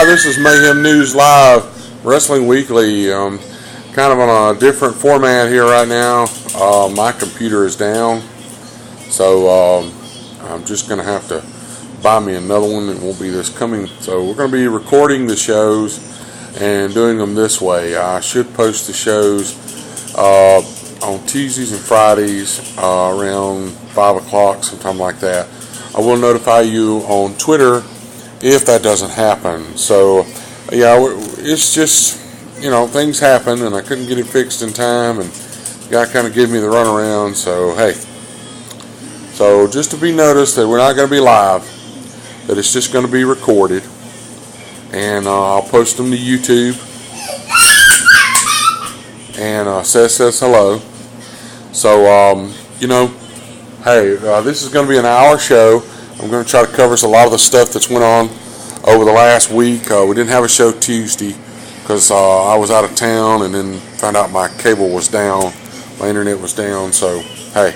Hi, this is Mayhem News Live, Wrestling Weekly. Kind of on a different format here right now. My computer is down, so I'm just going to have to buy me another one. It won't be this coming. So we're going to be recording the shows and doing them this way. I should post the shows on Tuesdays and Fridays around 5 o'clock, sometime like that. I will notify you on Twitter if that doesn't happen. So, yeah, it's just, things happen, and I couldn't get it fixed in time, and the guy kind of gave me the runaround, so, hey. So, just to be noticed that we're not going to be live, that it's just going to be recorded, and I'll post them to YouTube, and says hello. So, hey, this is going to be an hour show. I'm going to try to cover a lot of the stuff that's went on over the last week. We didn't have a show Tuesday because I was out of town, and then found out my cable was down, my internet was down. So, hey,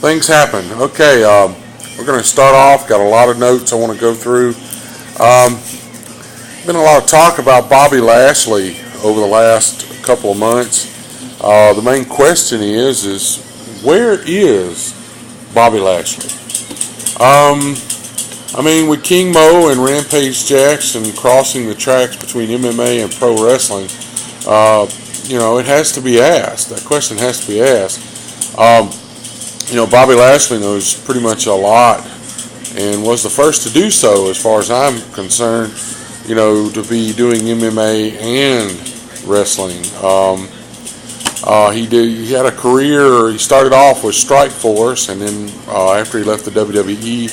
things happen. Okay, we're going to start off. Got a lot of notes I want to go through. Been a lot of talk about Bobby Lashley over the last couple of months. The main question is where is Bobby Lashley? With King Mo and Rampage Jackson crossing the tracks between MMA and pro wrestling, it has to be asked. That question has to be asked. Bobby Lashley knows pretty much a lot and was the first to do so, as far as I'm concerned, to be doing MMA and wrestling. He had a career. He started off with Strikeforce, and then after he left the WWE,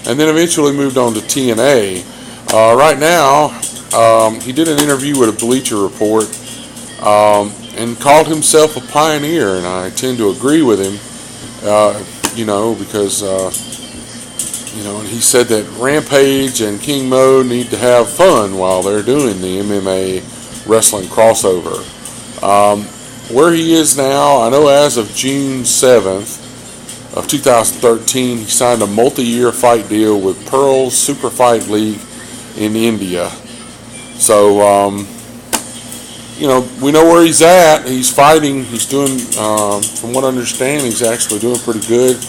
and then eventually moved on to TNA. Right now, he did an interview with a Bleacher Report and called himself a pioneer, and I tend to agree with him. Because and he said that Rampage and King Mo need to have fun while they're doing the MMA wrestling crossover. Where he is now, I know as of June 7th of 2013, he signed a multi-year fight deal with Pearl's Super Fight League in India. So, we know where he's at. He's fighting. He's doing, from what I understand, he's actually doing pretty good.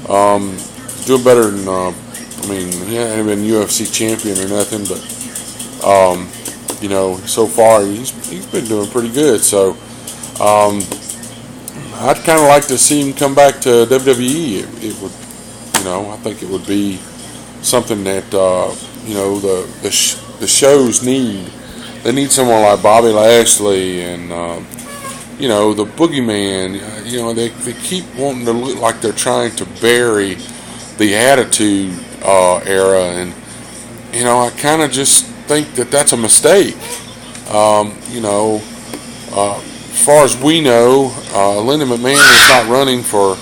Doing better than, he hasn't been UFC champion or nothing, but, so far he's been doing pretty good. So, I'd kind of like to see him come back to WWE. It would, I think it would be something that the shows need. They need someone like Bobby Lashley and the Boogeyman. They keep wanting to look like they're trying to bury the Attitude Era, and I kind of just think that that's a mistake. As far as we know, Linda McMahon is not running for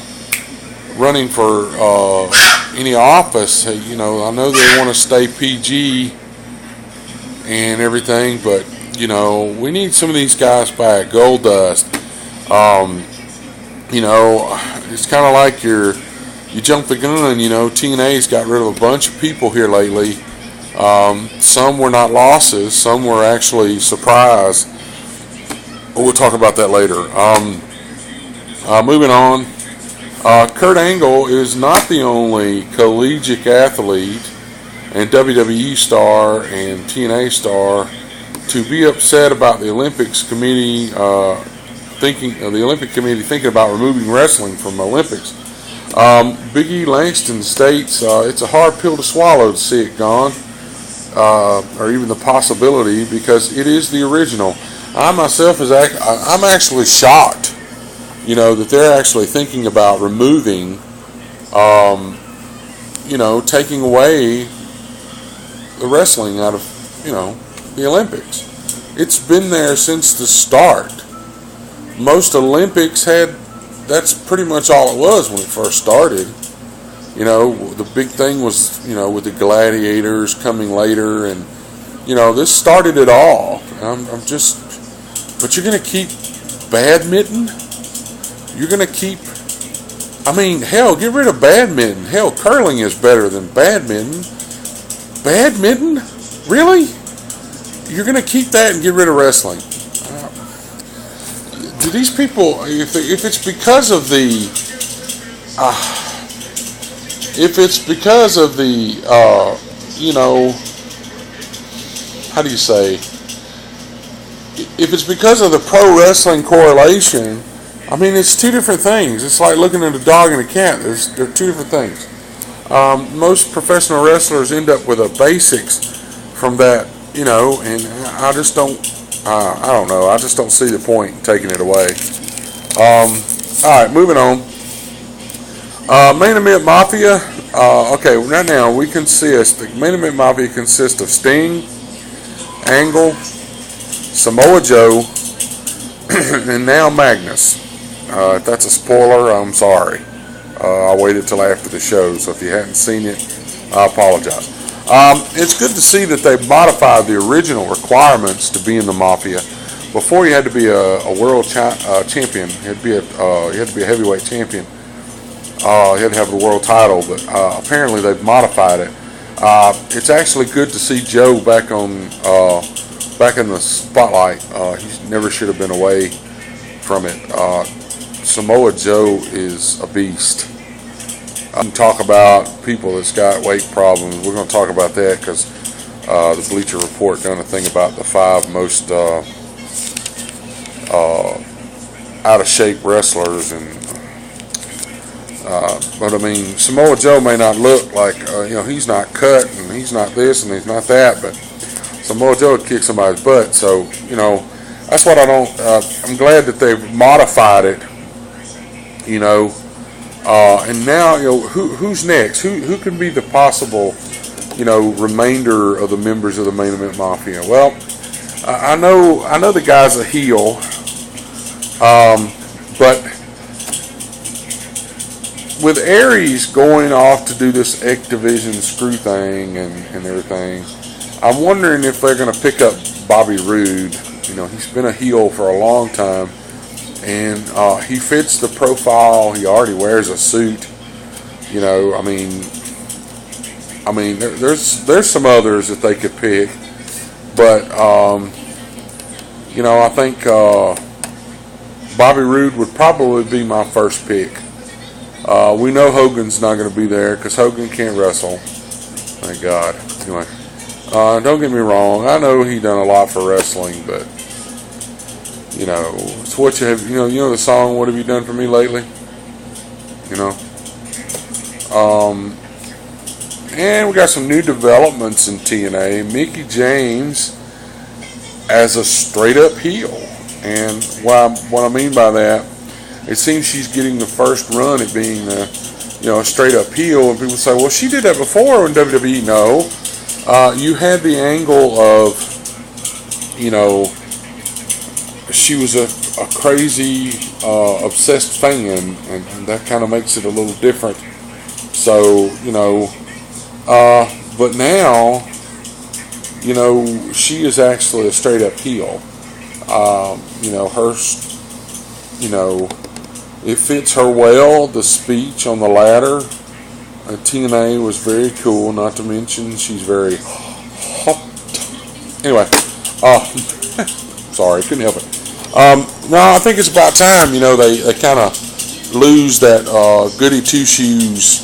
any office. I know they want to stay PG and everything, but we need some of these guys back. Goldust. It's kind of like you jump the gun. TNA's got rid of a bunch of people here lately. Some were not losses. Some were actually surprise. We'll talk about that later. Moving on. Kurt Angle is not the only collegiate athlete and WWE star and TNA star to be upset about the Olympics committee thinking about removing wrestling from the Olympics. Big E Langston states it's a hard pill to swallow to see it gone, or even the possibility, because it is the original. I myself I'm actually shocked, that they're actually thinking about removing, taking away the wrestling out of, the Olympics. It's been there since the start. Most Olympics that's pretty much all it was when it first started. The big thing was, with the gladiators coming later, and, this started it all. But you're going to keep badminton? You're going to keep, hell, get rid of badminton. Hell, curling is better than badminton. Badminton? Really? you're going to keep that and get rid of wrestling. Do these people, if it's because of the, you know, how do you say? If it's because of the pro wrestling correlation, I mean, it's two different things. It's like looking at a dog and a cat. They're two different things. Most professional wrestlers end up with a basics from that, you know, and I just don't, I don't know. I just don't see the point in taking it away. All right, moving on. Main Event Mafia. Okay, right now we consist, the Main Event Mafia consists of Sting, Angle, Samoa Joe, and now Magnus. If that's a spoiler, I'm sorry. I waited till after the show, so if you hadn't seen it, I apologize. It's good to see that they've modified the original requirements to be in the Mafia. Before, you had to be a world champion. You had to be a heavyweight champion. You had to have the world title, but apparently they've modified it. It's actually good to see Joe back in the spotlight. He never should have been away from it. Samoa Joe is a beast. I can talk about people that's got weight problems. We're going to talk about that because the Bleacher Report done a thing about the 5 most out of shape wrestlers, and but I mean, Samoa Joe may not look like you know, he's not cut and he's not this and he's not that, but Samoa Joe would kick somebody's butt. So, you know, that's what I don't. I'm glad that they've modified it. You know. And now, you know, who's next? Who can be the possible, you know, remainder of the members of the Main Event Mafia? Well, I know the guy's a heel, but with Aries going off to do this X Division screw thing and everything, I'm wondering if they're going to pick up Bobby Roode. You know, he's been a heel for a long time. And he fits the profile. He already wears a suit. You know, I mean, there's some others that they could pick, but you know, I think Bobby Roode would probably be my first pick. We know Hogan's not going to be there because Hogan can't wrestle. Thank God. Anyway, don't get me wrong. I know he done a lot for wrestling, but. You know, it's what you have. You know the song "What Have You Done for Me Lately." You know, and we got some new developments in TNA. Mickie James as a straight up heel, and what I mean by that, it seems she's getting the first run at being a straight up heel. And people say, "Well, she did that before in WWE." No, you had the angle of, you know. She was a crazy, obsessed fan, and that kind of makes it a little different. So, you know, but now, you know, she is actually a straight up heel. You know, it fits her well. The speech on the ladder at TNA was very cool, not to mention she's very hot. Anyway, sorry, couldn't help it. No, I think it's about time, you know, they kind of lose that goody two-shoes,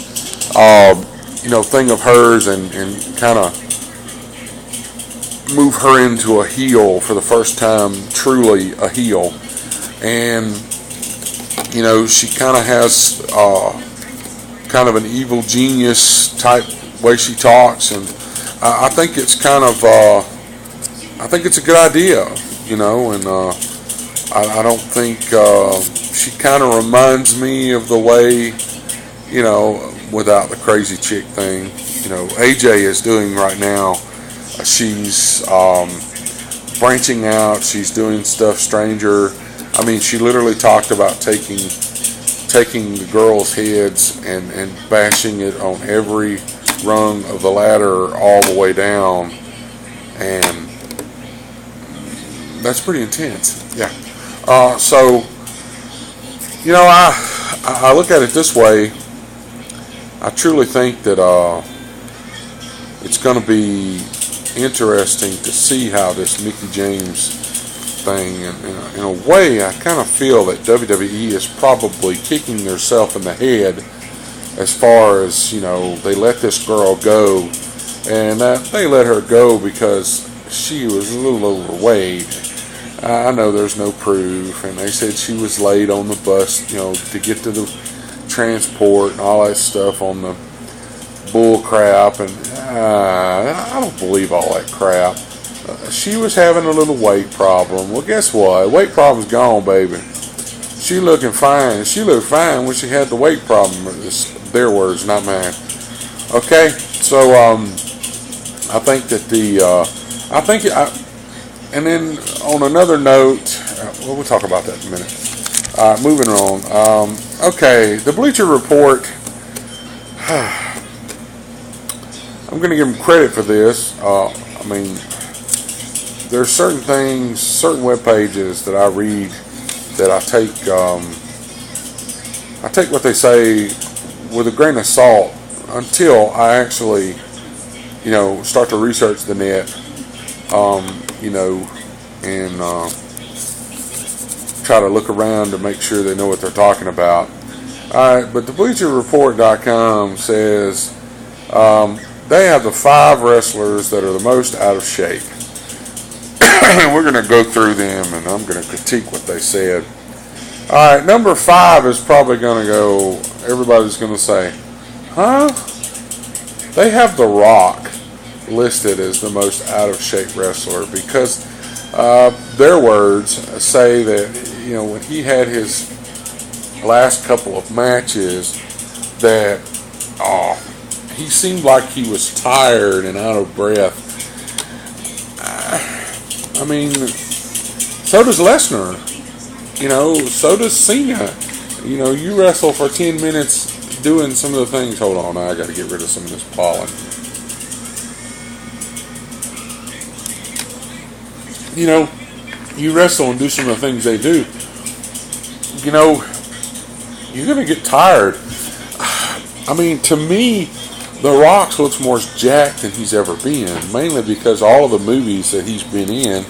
you know, thing of hers and kind of move her into a heel for the first time, truly a heel. And, you know, she kind of has kind of an evil genius type way she talks, and I think it's kind of, I think it's a good idea, you know, and I don't think she kind of reminds me of the way, you know, without the crazy chick thing, you know, AJ is doing right now. She's branching out. She's doing stuff stranger. I mean, she literally talked about taking the girls' heads and bashing it on every rung of the ladder all the way down, and that's pretty intense. Yeah. So, you know, I look at it this way. I truly think that it's going to be interesting to see how this Mickie James thing, in a way, I kind of feel that WWE is probably kicking themselves in the head as far as, they let this girl go, and they let her go because she was a little overweight. I know there's no proof, and they said she was late on the bus, to get to the transport and all that stuff on the bull crap, and I don't believe all that crap. She was having a little weight problem. Well, guess what? Weight problem's gone, baby. She looking fine. She looked fine when she had the weight problem. It's their words, not mine. Okay, so I think that and then on another note, we'll talk about that in a minute. Moving on. Okay, the Bleacher Report. I'm going to give them credit for this. There's certain things, certain web pages that I read that I take what they say with a grain of salt until I actually, start to research the net, and try to look around to make sure they know what they're talking about. Alright, but the BleacherReport.com says they have the 5 wrestlers that are the most out of shape. We're going to go through them, and I'm going to critique what they said. Alright, number 5 is probably going to go, everybody's going to say, huh? They have The Rock listed as the most out of shape wrestler because their words say that, when he had his last couple of matches, that he seemed like he was tired and out of breath. So does Lesnar. So does Cena. You wrestle for 10 minutes doing some of the things. Hold on, I got to get rid of some of this pollen. You wrestle and do some of the things they do. You're going to get tired. To me, The Rock looks more jacked than he's ever been, mainly because all of the movies that he's been in,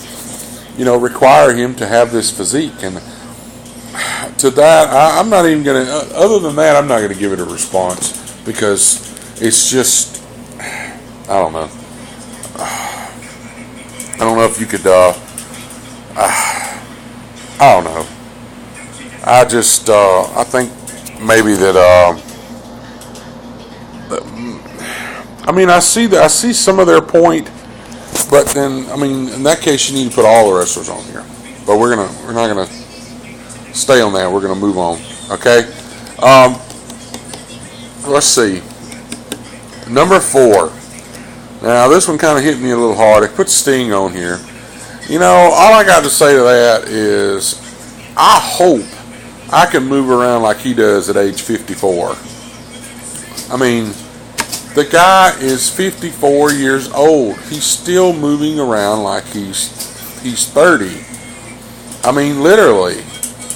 require him to have this physique. And to that, I'm not even going to, other than that, I'm not going to give it a response because it's just, I don't know. I don't know if you could, I don't know. I just, I think maybe that, I see some of their point, but then, in that case, you need to put all the wrestlers on here. But we're not gonna stay on that. We're gonna move on. Okay. Let's see. Number 4. Now this one kind of hit me a little hard. I put Sting on here. All I got to say to that is, I hope I can move around like he does at age 54. The guy is 54 years old. He's still moving around like he's 30. Literally.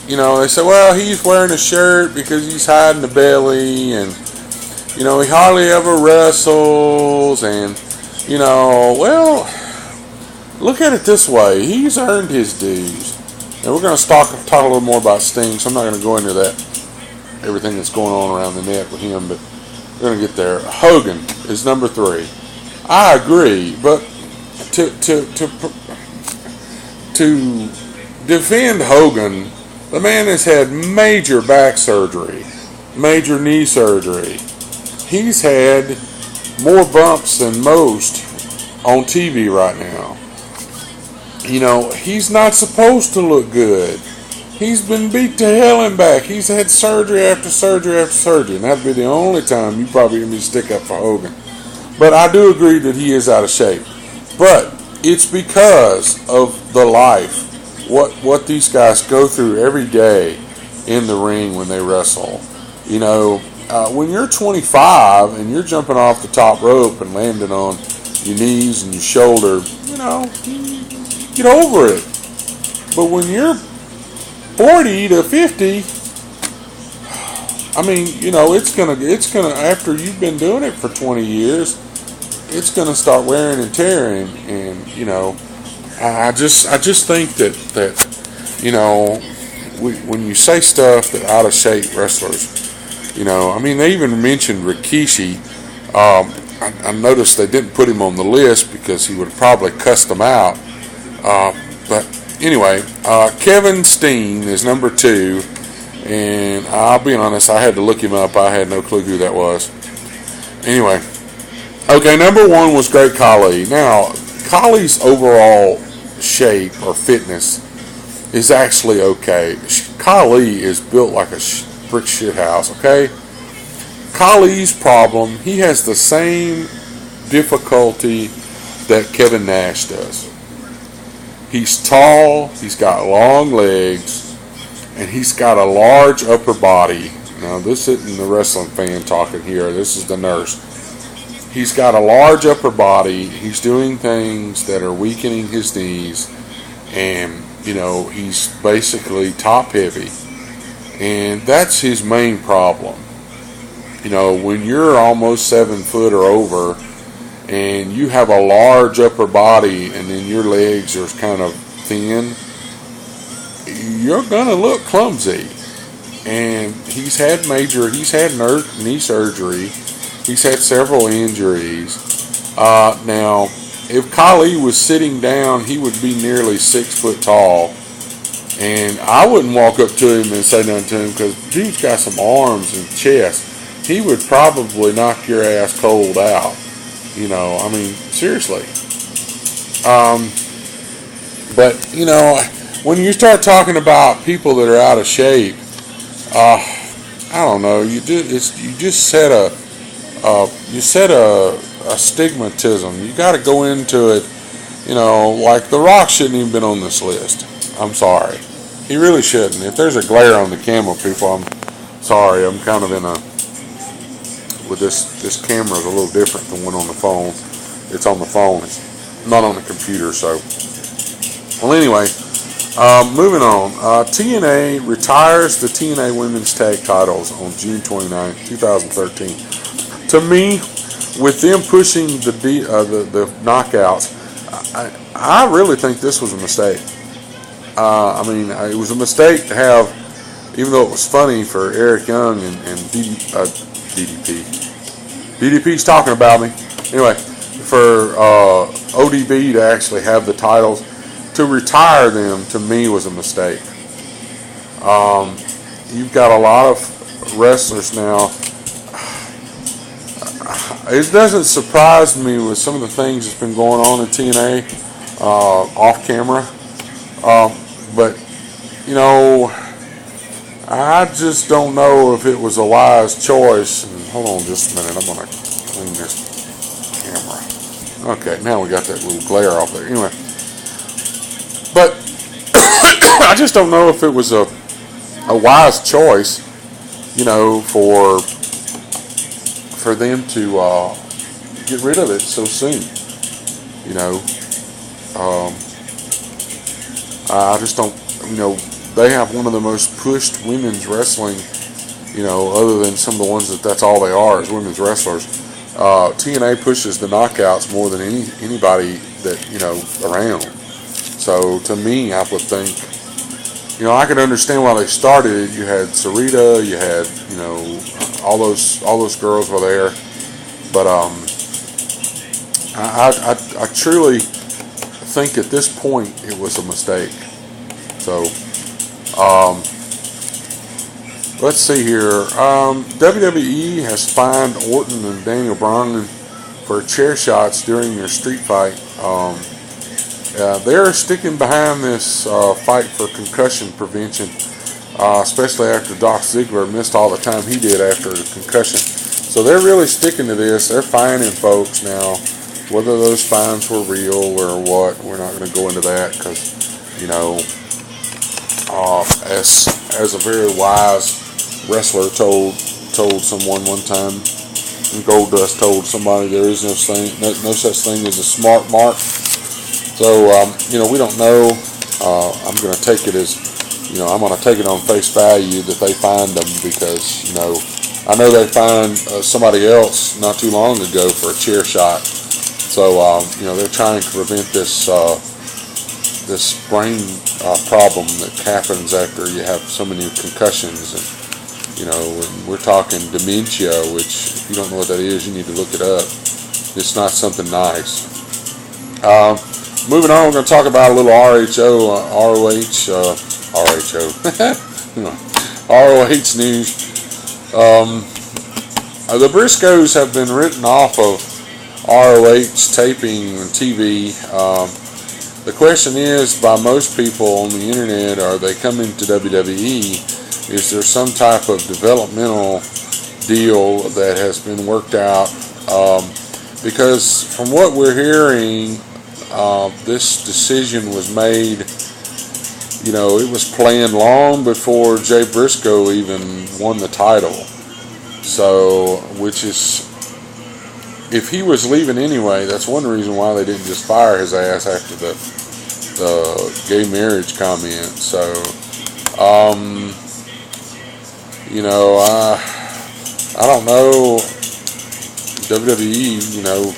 They say, well, he's wearing a shirt because he's hiding the belly, and he hardly ever wrestles, and well, look at it this way. He's earned his dues. And we're going to talk a little more about Sting, so I'm not going to go into that, everything that's going on around the net with him, but we're going to get there. Hogan is number 3. I agree, but to defend Hogan, the man has had major back surgery, major knee surgery. He's had more bumps than most on TV right now. He's not supposed to look good. He's been beat to hell and back. He's had surgery after surgery after surgery, and that'd be the only time you probably hear me stick up for Hogan. But I do agree that he is out of shape. But it's because of the life, what these guys go through every day in the ring when they wrestle. When you're 25 and you're jumping off the top rope and landing on your knees and your shoulder, get over it. But when you're 40 to 50, it's gonna after you've been doing it for 20 years, it's going to start wearing and tearing. And you know, I just think that you know, when you say stuff that out of shape wrestlers, you know, I mean, they even mentioned Rikishi. I noticed they didn't put him on the list because he would have probably cussed them out. But anyway, Kevin Steen is number 2, and I'll be honest, I had to look him up. I had no clue who that was. Anyway, okay, number 1 was Great Khali. Now, Khali's overall shape or fitness is actually okay. Khali is built like a brick shit house, okay? Khali's problem, he has the same difficulty that Kevin Nash does. He's tall, he's got long legs, and he's got a large upper body. Now, this isn't the wrestling fan talking here. This is the nurse. He's got a large upper body. He's doing things that are weakening his knees, and, you know, he's basically top heavy. And that's his main problem. You know, when you're almost 7 foot or over and you have a large upper body and then your legs are kind of thin, you're going to look clumsy. And he's had knee surgery. He's had several injuries. Now, if Khali was sitting down, he would be nearly 6 foot tall. And I wouldn't walk up to him and say nothing to him because dude's got some arms and chest. He would probably knock your ass cold out. You know, I mean, seriously. But, you know, when you start talking about people that are out of shape, I don't know, you just set a stigmatism. You got to go into it, you know, like The Rock shouldn't even been on this list. I'm sorry. He really shouldn't. If there's a glare on the camera, people, I'm sorry. I'm kind of in a... With this camera is a little different than one on the phone. It's on the phone. It's not on the computer. So, well, anyway, moving on. TNA retires the TNA Women's Tag Titles on June 29, 2013. To me, with them pushing the knockouts, I really think this was a mistake. I mean, it was a mistake to have, even though it was funny for Eric Young and DDP. DDP's talking about me. Anyway, for ODB to actually have the titles, to retire them, to me, was a mistake. You've got a lot of wrestlers now. It doesn't surprise me with some of the things that's been going on in TNA off camera. But, you know, I just don't know if it was a wise choice. And hold on just a minute. I'm going to clean this camera. Okay, now we got that little glare off there. Anyway. But I just don't know if it was a wise choice, you know, for them to get rid of it so soon. You know. I just don't, you know, they have one of the most pushed women's wrestling, you know, other than some of the ones that's all they are is women's wrestlers. TNA pushes the knockouts more than anybody that, you know, around. So to me, I would think, you know, I could understand why they started it. You had Sarita, you had, you know, all those girls were there, but I truly think at this point it was a mistake. So let's see here. WWE has fined Orton and Daniel Bryan for chair shots during their street fight. They're sticking behind this fight for concussion prevention, especially after Dolph Ziggler missed all the time he did after the concussion. So they're really sticking to this. They're fining folks now. Whether those fines were real or what, we're not going to go into that because, you know, as a very wise wrestler told someone one time, and Goldust told somebody, there is no such thing as a smart mark. So, you know, we don't know. I'm going to take it as, you know, I'm going to take it on face value that they fined them because, you know, I know they fined somebody else not too long ago for a chair shot. So you know, they're trying to prevent this this brain problem that happens after you have so many concussions. And you know, and we're talking dementia, which if you don't know what that is, you need to look it up. It's not something nice. Moving on, we're going to talk about a little ROH news. The Briscoes have been written off of ROH taping TV. The question is, by most people on the internet, are they coming to WWE? Is there some type of developmental deal that has been worked out? Because from what we're hearing, this decision was made, you know, it was planned long before Jay Briscoe even won the title. So, which is, if he was leaving anyway, that's one reason why they didn't just fire his ass after the gay marriage comment. So, you know, I don't know. WWE, you know,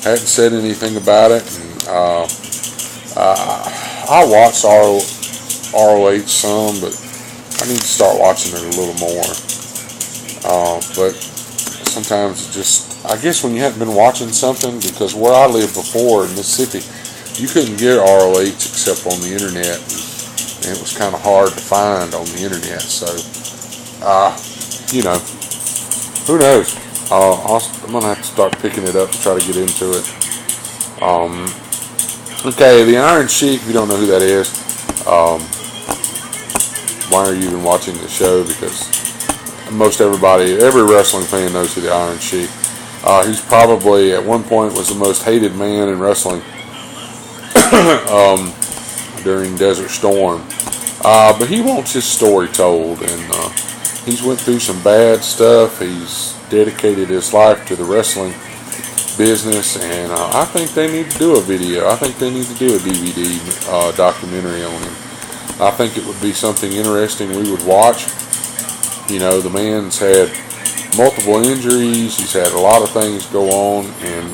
hadn't said anything about it. And, I watch ROH some, but I need to start watching it a little more. But sometimes it just, I guess when you haven't been watching something, because where I lived before in Mississippi, you couldn't get ROH except on the internet, and it was kind of hard to find on the internet. So, you know, who knows? I'm going to have to start picking it up to try to get into it. Okay, the Iron Sheik, if you don't know who that is, why are you even watching the show? Because most everybody, every wrestling fan knows who the Iron Sheik. He's probably, at one point, was the most hated man in wrestling during Desert Storm. But he wants his story told, and he's went through some bad stuff. He's dedicated his life to the wrestling business, and I think they need to do a video. I think they need to do a DVD documentary on him. I think it would be something interesting we would watch. You know, the man's had multiple injuries. He's had a lot of things go on, and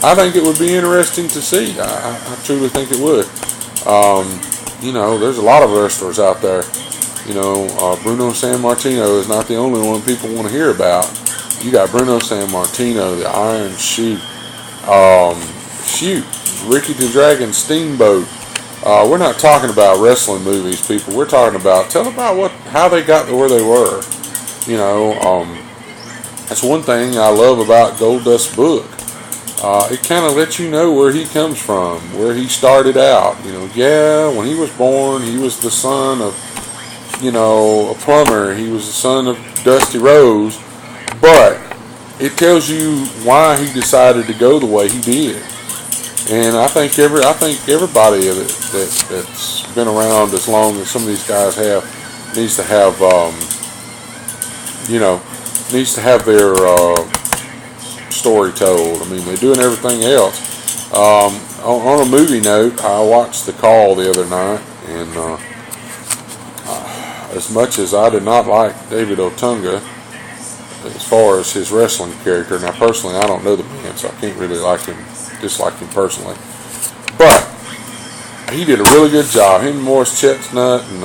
I think it would be interesting to see. I truly think it would. You know, there's a lot of wrestlers out there. You know, Bruno Sammartino is not the only one people want to hear about. You got Bruno Sammartino, the Iron Sheik, Ricky the Dragon Steamboat. We're not talking about wrestling movies, people. We're talking about, tell about how they got to where they were. You know, that's one thing I love about Goldust's book. It kind of lets you know where he comes from, where he started out. You know, yeah, when he was born, he was the son of, you know, a plumber. He was the son of Dusty Rose, but it tells you why he decided to go the way he did. And I think everybody that's been around as long as some of these guys have needs to have, needs to have their story told. I mean, they're doing everything else. On a movie note, I watched The Call the other night, and as much as I did not like David Otunga as far as his wrestling character, now personally I don't know the man, so I can't really dislike him personally, but he did a really good job. Him and Morris Chestnut and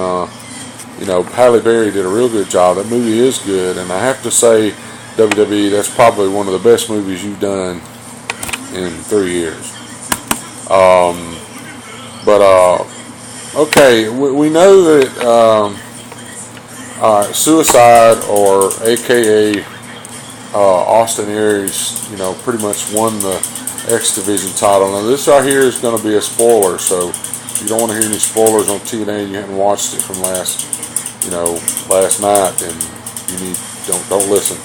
you know, Halle Berry did a real good job. That movie is good, and I have to say, WWE, that's probably one of the best movies you've done in 3 years. Okay, we know that Suicide, or AKA Austin Aries, you know, pretty much won the X Division title. Now this right here is going to be a spoiler, so if you don't want to hear any spoilers on TNA and you haven't watched it from last night, then don't listen.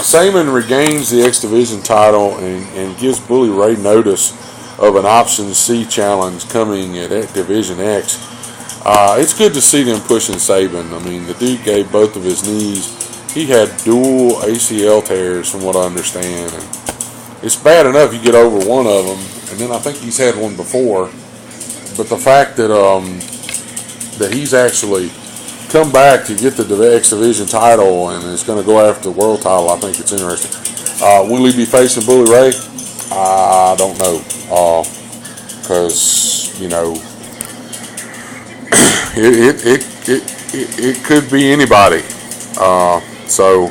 Saman regains the X Division title and gives Bully Ray notice of an Option C challenge coming at Division X. It's good to see them pushing Saban. I mean, the dude gave both of his knees. He had dual ACL tears, from what I understand. And it's bad enough you get over one of them, and then I think he's had one before. But the fact that that he's actually come back to get the X Division title and is going to go after the world title, I think it's interesting. Will he be facing Bully Ray? I don't know, because it could be anybody. So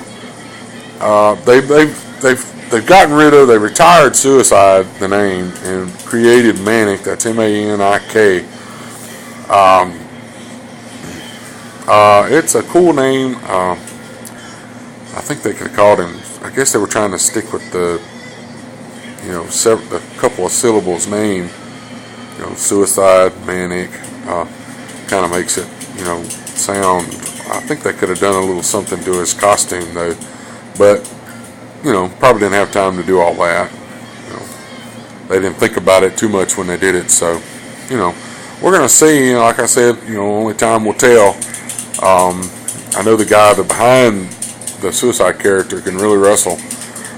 they've gotten rid of, they retired Suicide, the name, and created Manic. That's MANIK. It's a cool name. I think they could have called him, I guess they were trying to stick with the couple of syllables name. Suicide, Manic, kind of makes it, sound. I think they could have done a little something to his costume though, but probably didn't have time to do all that. They didn't think about it too much when they did it. So, we're gonna see. Like I said, only time will tell. I know the guy behind the Suicide character can really wrestle.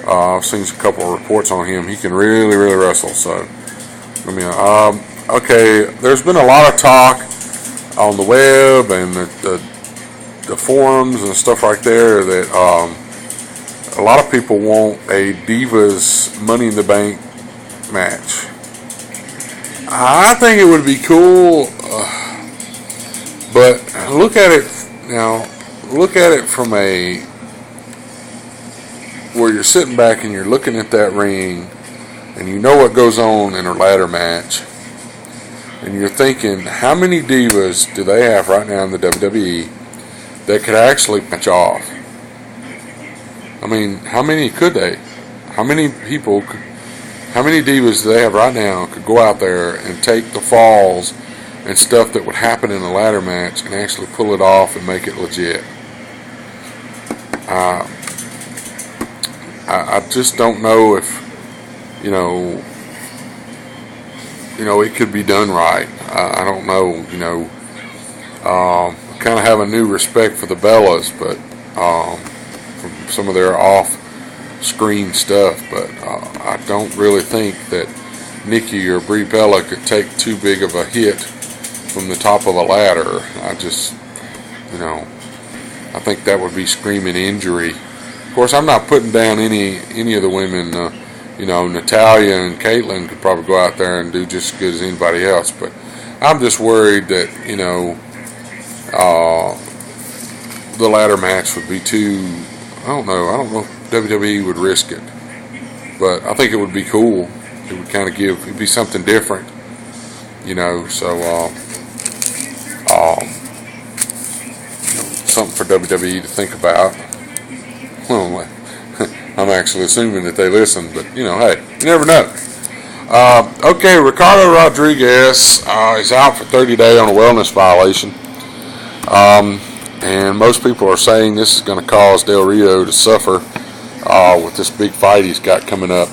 I've seen a couple of reports on him. He can really, really wrestle. So, okay. There's been a lot of talk on the web and the forums and stuff right there that a lot of people want a Divas Money in the Bank match. I think it would be cool, but look at it now. Look at it from where you're sitting back and you're looking at that ring, and you know what goes on in a ladder match, and you're thinking, how many divas do they have right now in the WWE that could actually match off? I mean, how many could they? How many people? How many divas do they have right now could go out there and take the falls and stuff that would happen in a ladder match and actually pull it off and make it legit? I just don't know if it could be done right. I don't know. Kind of have a new respect for the Bellas, but from some of their off-screen stuff. But I don't really think that Nikki or Brie Bella could take too big of a hit from the top of the ladder. I think that would be screaming injury. Of course, I'm not putting down any of the women. Natalia and Caitlyn could probably go out there and do just as good as anybody else. But I'm just worried that the ladder match would be too. I don't know if WWE would risk it, but I think it would be cool. It would kind of it'd be something different, something for WWE to think about. Well, I'm actually assuming that they listen, but hey, you never know. Okay, Ricardo Rodriguez is out for 30 days on a wellness violation. And most people are saying this is going to cause Del Rio to suffer with this big fight he's got coming up.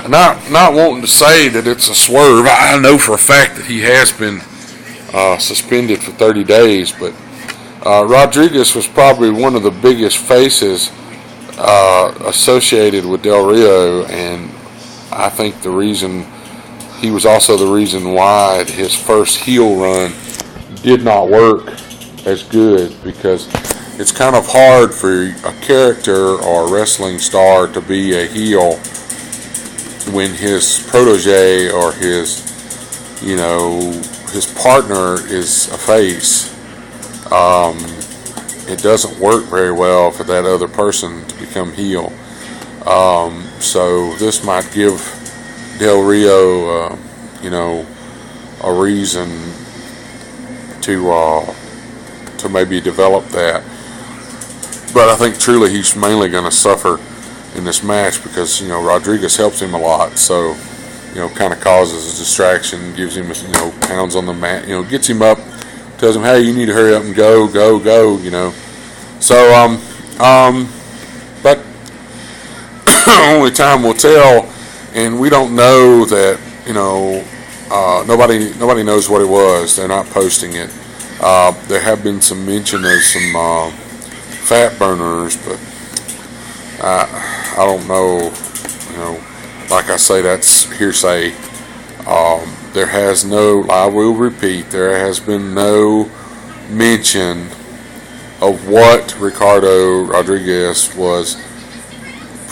Not wanting to say that it's a swerve. I know for a fact that he has been suspended for 30 days, but Rodriguez was probably one of the biggest faces associated with Del Rio, and I think he was also the reason why his first heel run did not work as good, because it's kind of hard for a character or a wrestling star to be a heel when his protege or his partner is a face. It doesn't work very well for that other person to become heel. So this might give Del Rio, a reason to maybe develop that. But I think truly he's mainly going to suffer in this match because, Rodriguez helps him a lot. So, kind of causes a distraction, gives him, pounds on the mat, gets him up, tells him, hey, you need to hurry up and go. So, but only time will tell, and we don't know that, nobody knows what it was. They're not posting it. There have been some mention of some fat burners, but I don't know. Like I say, that's hearsay. I will repeat, there has been no mention of what Ricardo Rodriguez was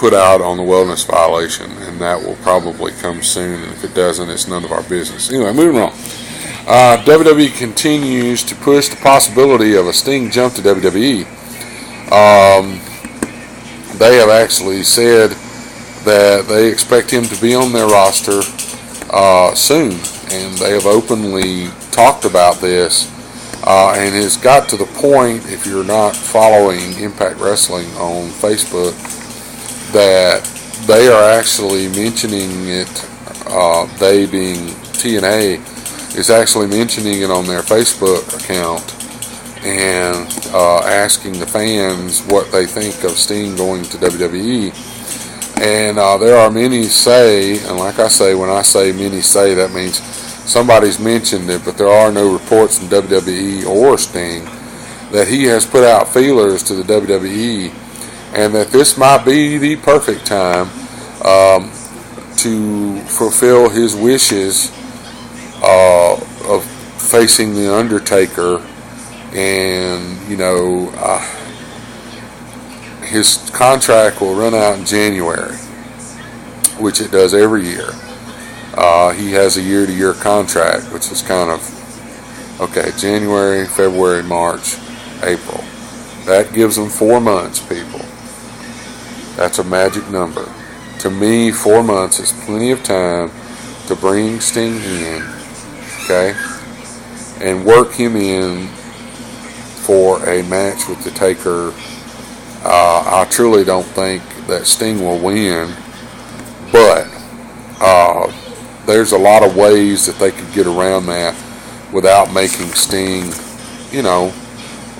put out on the wellness violation, and that will probably come soon. And if it doesn't, it's none of our business. Anyway, moving on. WWE continues to push the possibility of a Sting jump to WWE. They have actually said that they expect him to be on their roster soon, and they have openly talked about this, and it's got to the point, if you're not following Impact Wrestling on Facebook, that they are actually mentioning it, they being TNA, is actually mentioning it on their Facebook account and asking the fans what they think of Sting going to WWE. And there are many say, and like I say, when I say many say, that means somebody's mentioned it, but there are no reports from WWE or Sting that he has put out feelers to the WWE, and that this might be the perfect time to fulfill his wishes of facing The Undertaker. And, you know, his contract will run out in January, which it does every year. He has a year-to-year contract, which is kind of, okay, January, February, March, April. That gives them 4 months, people. That's a magic number. To me, 4 months is plenty of time to bring Sting in, okay, and work him in for a match with the Taker. I truly don't think that Sting will win, but there's a lot of ways that they could get around that without making Sting, you know,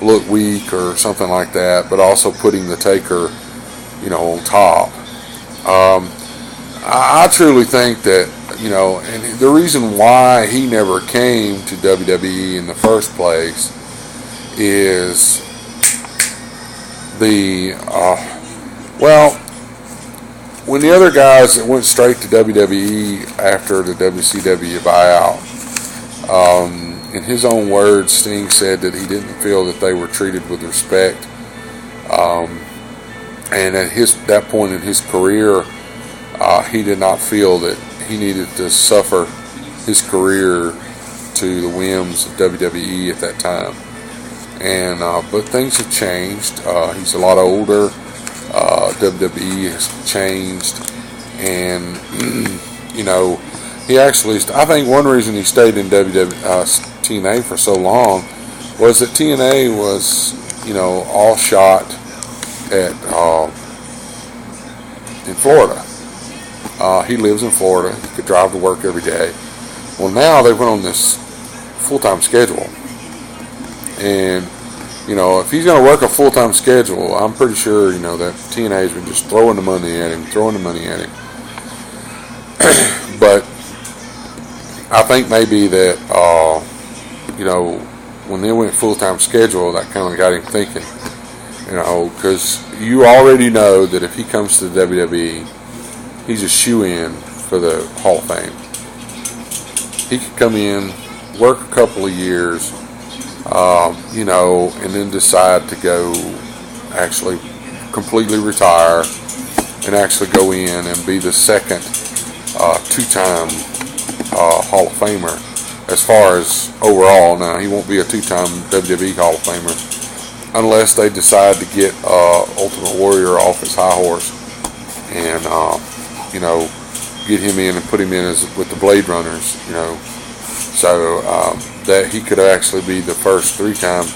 look weak or something like that, but also putting the Taker, you know, on top. I truly think that, you know, and the reason why he never came to WWE in the first place is well, when the other guys that went straight to WWE after the WCW buyout, in his own words, Sting said that he didn't feel that they were treated with respect, and at that point in his career, he did not feel that he needed to suffer his career to the whims of WWE at that time. And but things have changed. He's a lot older. WWE has changed, and you know, he actually, I think one reason he stayed in TNA for so long was that TNA was, you know, all shot at in Florida. He lives in Florida. He could drive to work every day. Well, now they went on this full-time schedule. And, you know, if he's going to work a full-time schedule, I'm pretty sure, you know, that TNA has been just throwing the money at him. But I think maybe that, you know, when they went full-time schedule, that kind of got him thinking, you know, because you already know that if he comes to the WWE, he's a shoo-in for the Hall of Fame. He could come in, work a couple of years, you know, and then decide to go actually completely retire and actually go in and be the second two-time Hall of Famer as far as overall. Now, he won't be a two-time WWE Hall of Famer unless they decide to get Ultimate Warrior off his high horse and, you know, get him in and put him in with the Blade Runners, you know. So that he could actually be the first three-time